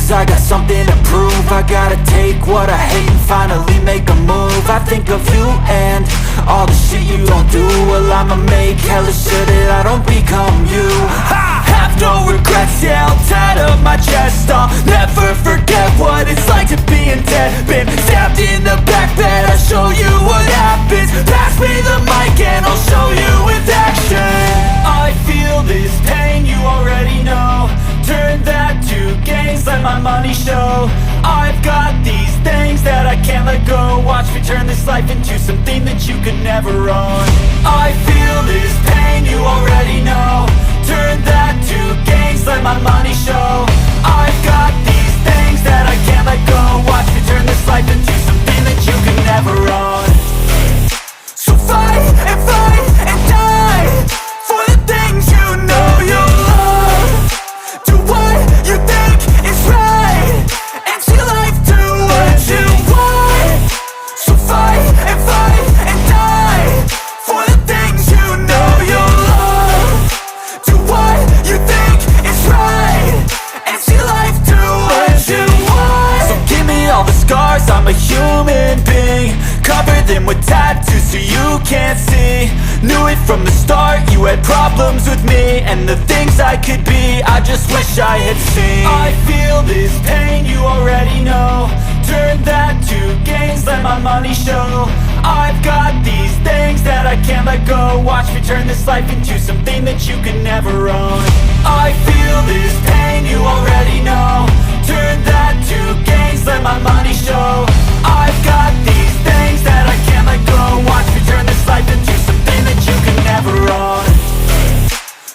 cause I got something to prove. I gotta take what I hate and finally make a move. I think of you and all the shit you don't do. Well, I'ma make hella sure that I don't become you. I have no regrets, yeah, I'll tie up my chest. I'll never forget what it's like to be in debt. Been stabbed in the back bed, I'll show you what happens. Pass me the mic and I'll show you with action. I feel this pain, you already know. Turn that to gains, let my money show. I've got these things that I can't let go. Watch me turn this life into something that you could never own. I feel this pain, you already know. Turn that to gains, let my money show. I've got these things that I can't let go. Watch me turn this life into something that you could never own. So fight and die for the things you know you love. Do what you think is right and see life do what you want. So fight and die for the things you know you love. Do what you think is right and see life do what you want. So give me all the scars, I'm a human being. Cover them with tattoos so you can't see. Knew it from the start, you had problems with me and the things I could be, I just wish I had seen. I feel this pain, you already know. Turn that to gains, let my money show. I've got these things that I can't let go. Watch me turn this life into something that you could never own. I feel this pain, you already know. Turn that to gains, let my money show. I've got these things that I can't let go. Watch me turn this life into something that you could never own.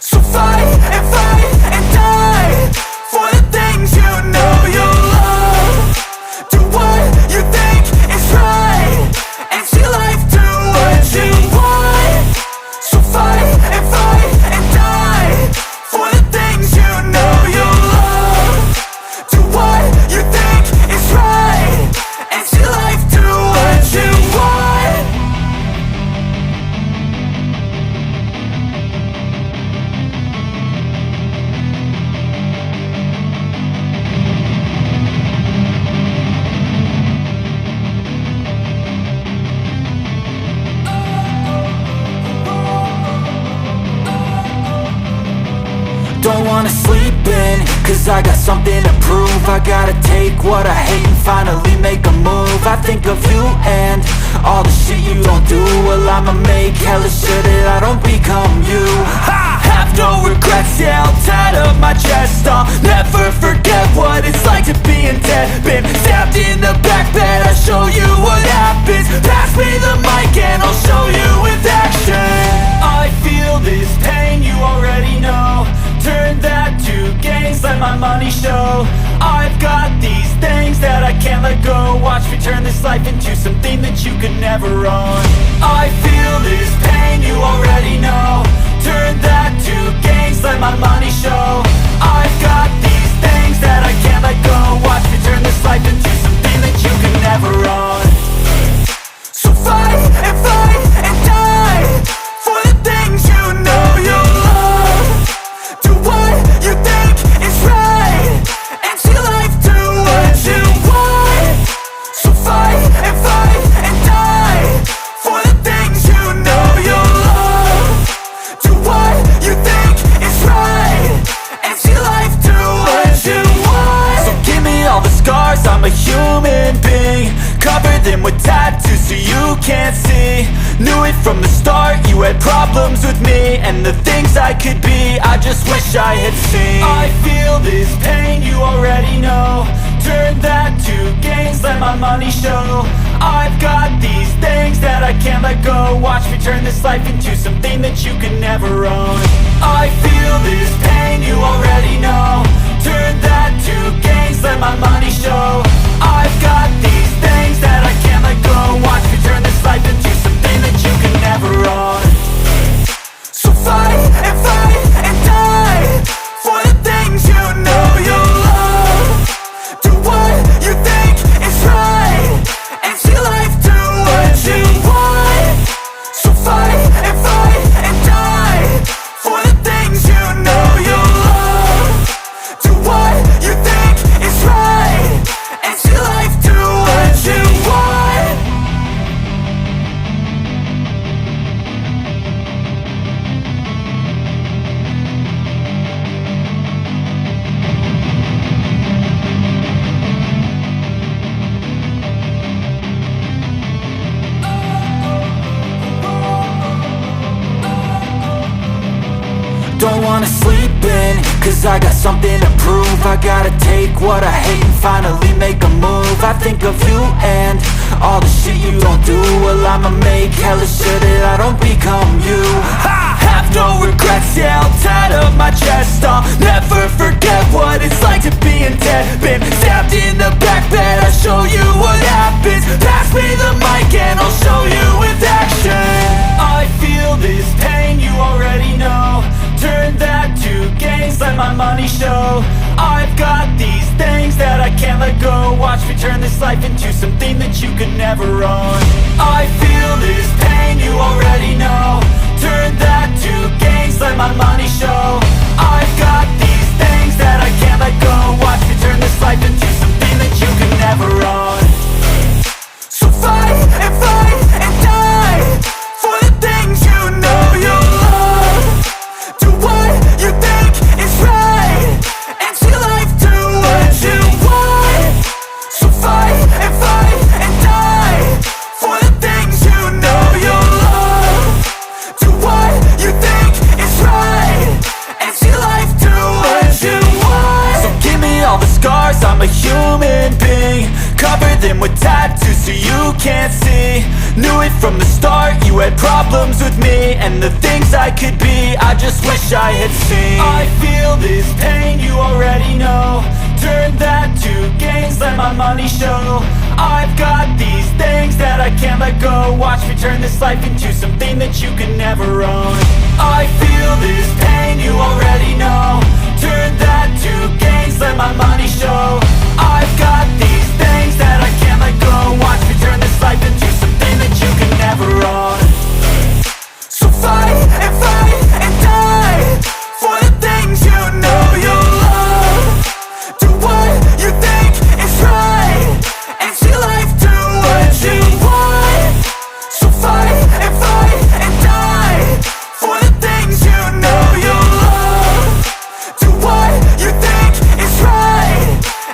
So fight and die for the things you know you love. Do what you think is right and see life do what you want. So fight and die for the things you know you love. Do what you think is right and see life do what you want. Don't wanna sleep in, cause I got something to prove. I gotta take what I hate and finally make a move. I think of you and all the shit you don't do. Well, I'ma make hella sure that I don't become you. I have no regrets, yeah, I'll tie up my chest. I'll never forget what it's like to be in debt. Been stabbed in the back bed, I'll show you what happens. Pass me the mic and I'll show you with action. I feel this pain, you already know. Turn that to gains, let my money show. I've got these things that I can't let go. Watch me turn this life into something that you could never own. I feel this pain, you already know. Turn that to gains, let my money show. I've got these things that I can't let go. Watch me turn this life into something that you could never own. So fight and die for the things you know you love. Do what you think is right and see life do what you want. So fight and die for the things you know you love. Do what you think is right and see life do what you want. So give me all the scars, I'm a human being. Cover them with tattoos so you can't see. Knew it from the start, you had problems with me and the things I could be, I just wish I had seen. I feel this pain, you already know. Turn that to gains, let my money show. I've got these things that I can't let go. Watch me turn this life into something that you could never own. I feel this pain, you already know. Turn that to gains, let my money show. I've got these things that I can't let go. Watch me turn this life into something that you can never own. So fight and die for the things you know you love. Do what you think is right and see life do what you want. So fight and die for the things you know you love. Do what you think is right. Don't wanna sleep in, cause I got something to prove. I gotta take what I hate and finally make a move. I think of you and all the shit you don't do. Well, I'ma make hella sure that I don't become you. I have no regrets, yeah, I'll tattle my chest. I'll never forget what it's like to be in debt. Been stabbed in the back bed, I'll show you what happens. Pass me the mic and I'll show you with action. I feel this pain, you already know. Turn that to gains, let my money show. I've got these things that I can't let go. Watch me turn this life into something that you could never own. I feel this pain, you already know. Turn that to gains, let my money show. I've got these things that I can't let go. Watch me turn this life into something that you could never own. So fight and die for the things you know you love. Do what you think is right and see life do what you want. So fight and die for the things you know you love. Do what you think is right and see life do what you want. So give me all the scars, I'm a human being. Cover them with tattoos so you can't see. Knew it from the start, you had problems with me and the things I could be, I just wish I had seen. I feel this pain, you already know. Turn that to gains, let my money show. I've got these things that I can't let go. Watch me turn this life into something that you could never own. I feel this pain, you already know. Turn that to gains, let my money show. I've got these things that I can't let go. Watch me turn this life into something that you can never own. So fight and die for the things you know you love. Do what you think is right and see life do what you want. So fight and die for the things you know you love. Do what you think is right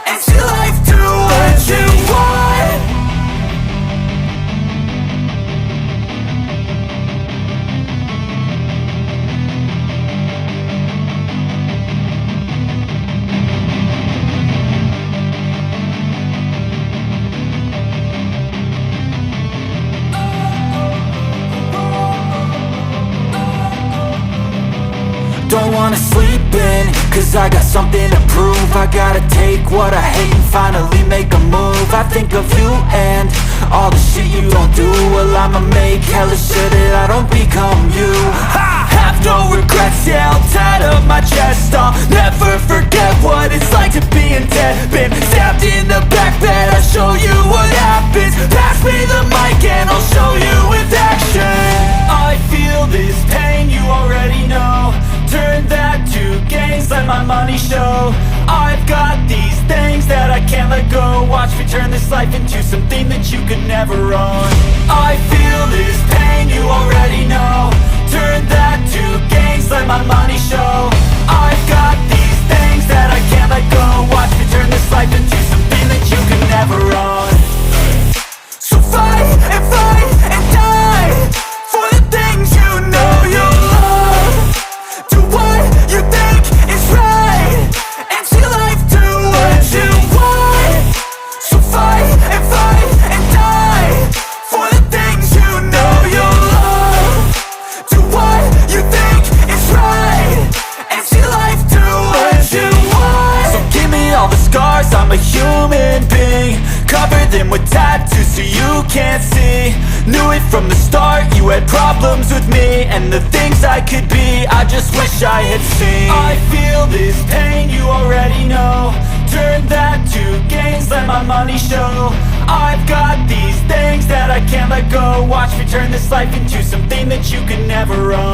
and see life do what you want. Don't wanna sleep in, cause I got something to prove. I gotta take what I hate and finally make a move. I think of you and all the shit you don't do. Well, I'ma make hella sure that I don't become you. I have no regrets, yeah, I'll tattle my chest. I'll never forget what it's like to be in debt. Been stabbed in the back bed, I'll show you what happens. Pass me the mic and I'll show you with action. I feel this pain, you already know. Turn that to gains, let my money show. I've got these things that I can't let go. Watch me turn this life into something that you could never own. I feel this pain, you already know. Turn that to gains, let my money show. I've got these things that I can't let go. Watch me turn this life into something that you could never own. So fight and die for the things you know you love. Do what you think is right and see life do what you want. So fight and die for the things you know you love. Do what you think is right and see life do what you want. So give me all the scars, I'm a human being. Cover them with tattoos so you can't see. Knew it from the start, you had problems with me and the things I could be, I just wish I had seen. I feel this pain, you already know. Turn that to gains, let my money show. I've got these things that I can't let go. Watch me turn this life into something that you can never own.